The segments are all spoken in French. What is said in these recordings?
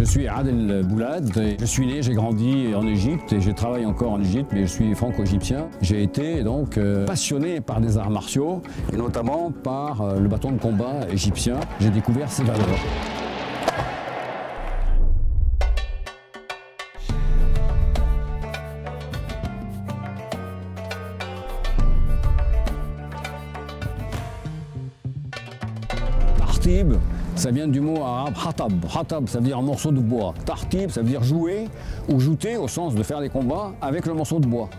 Je suis Adel Boulad, je suis né, j'ai grandi en Égypte et je travaille encore en Égypte, mais je suis franco-égyptien. J'ai été donc passionné par des arts martiaux et notamment par le bâton de combat égyptien. J'ai découvert ses valeurs. Tartib, ça vient du mot arabe hatab. Hatab, ça veut dire un morceau de bois. Tartib, ça veut dire jouer ou jouter au sens de faire des combats avec le morceau de bois.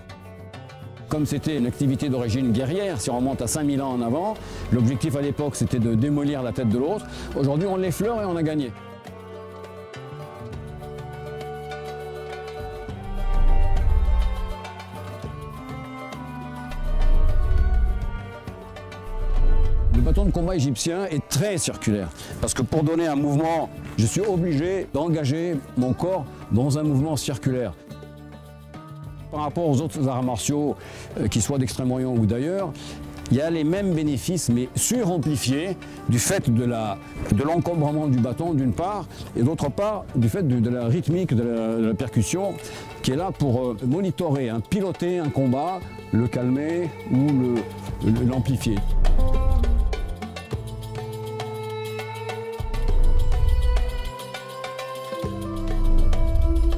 Comme c'était une activité d'origine guerrière, si on remonte à 5000 ans en avant, l'objectif à l'époque c'était de démolir la tête de l'autre. Aujourd'hui on l'effleure et on a gagné. Le bâton de combat égyptien est très circulaire parce que pour donner un mouvement, je suis obligé d'engager mon corps dans un mouvement circulaire. Par rapport aux autres arts martiaux, qu'ils soient d'Extrême-Orient ou d'ailleurs, il y a les mêmes bénéfices mais suramplifiés du fait de l'encombrement du bâton d'une part et d'autre part du fait de la rythmique, de la percussion qui est là pour monitorer, piloter un combat, le calmer ou l'amplifier.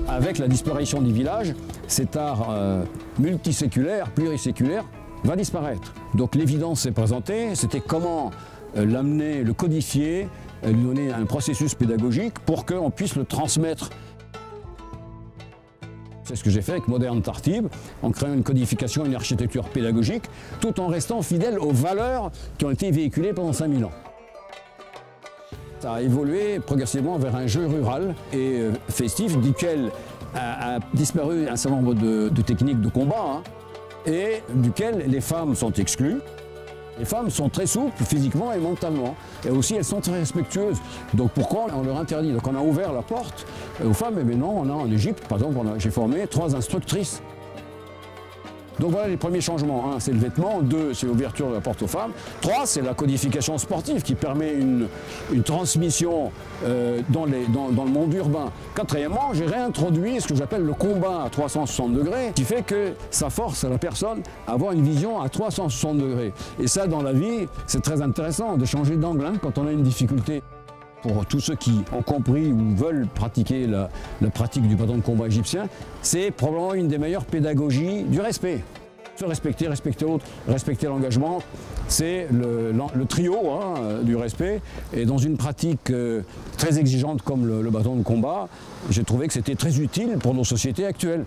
Avec la disparition des villages, cet art multiséculaire, pluriséculaire, va disparaître. Donc l'évidence s'est présentée, c'était comment l'amener, le codifier, lui donner un processus pédagogique pour qu'on puisse le transmettre. C'est ce que j'ai fait avec Modern Tartib, en créant une codification, une architecture pédagogique, tout en restant fidèle aux valeurs qui ont été véhiculées pendant 5000 ans. Ça a évolué progressivement vers un jeu rural et festif, duquel a disparu un certain nombre de techniques de combat et duquel les femmes sont exclues. Les femmes sont très souples physiquement et mentalement et aussi elles sont très respectueuses. Donc pourquoi on leur interdit? Donc on a ouvert la porte aux femmes, et maintenant on a en Égypte, par exemple, j'ai formé 3 instructrices. Donc voilà les premiers changements. 1, c'est le vêtement. 2, c'est l'ouverture de la porte aux femmes. 3, c'est la codification sportive qui permet une transmission dans le monde urbain. 4èmement, j'ai réintroduit ce que j'appelle le combat à 360 degrés, qui fait que ça force la personne à avoir une vision à 360 degrés. Et ça, dans la vie, c'est très intéressant de changer d'angle quand on a une difficulté. Pour tous ceux qui ont compris ou veulent pratiquer la pratique du bâton de combat égyptien, c'est probablement une des meilleures pédagogies du respect. Se respecter, respecter l'autre, respecter l'engagement, c'est le trio du respect. Et dans une pratique très exigeante comme le bâton de combat, j'ai trouvé que c'était très utile pour nos sociétés actuelles.